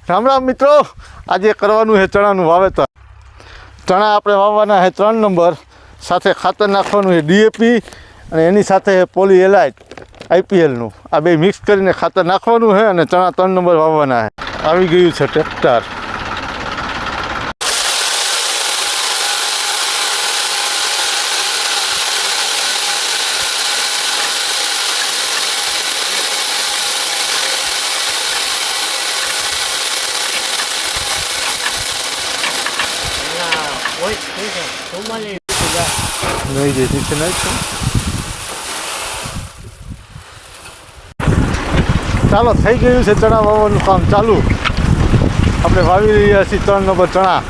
રામ રામ મિત્રો, આજે કરવાનું છે ચણાનું વાવેતર। ચણા આપણે વાવવાના છે 3 નંબર, સાથે ખાતર નાખવાનું છે ડીએપી અને એની સાથે પોલી એલાઇટ આઈપીએલનું, આ બે મિક્સ કરીને ખાતર નાખવાનું છે અને ચણા 3 નંબર વાવવાના છે। આવી ગયું છે ટ્રેક્ટર। નહીં જે નીચે નહીં છે, ચાલો થઈ ગયું છે ચણા વાવવાનું કામ ચાલુ। આપણે વાવી રહ્યા છીએ 3 નંબર ચણા।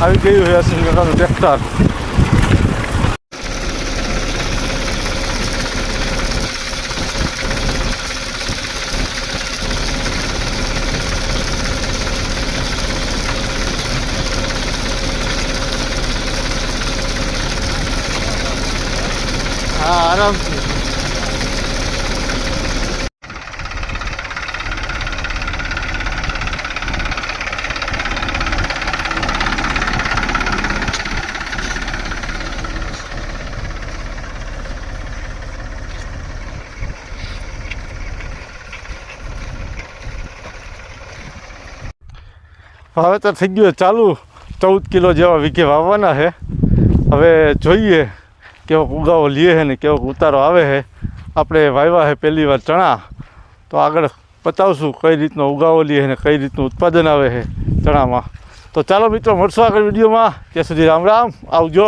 આવી ગયું છે અશ્વિન કાકાનું ટ્રેક્ટર। હા, આરામથી વાવેતર થઈ ગયું ચાલુ। 14 કિલો જેવા વીઘે વાવવાના છે। હવે જોઈએ કેવો ઉગાવો લે છે ને કેવો ઉતારો આવે છે। આપણે વાવ્યા છે પહેલી વાર ચણા, તો આગળ બતાવશું કઈ રીતનો ઉગાવો લે છે ને કઈ રીતનું ઉત્પાદન આવે છે ચણામાં। તો ચાલો મિત્રો, મળશું આગળ વિડીયોમાં। ત્યાં સુધી રામ રામ, આવજો।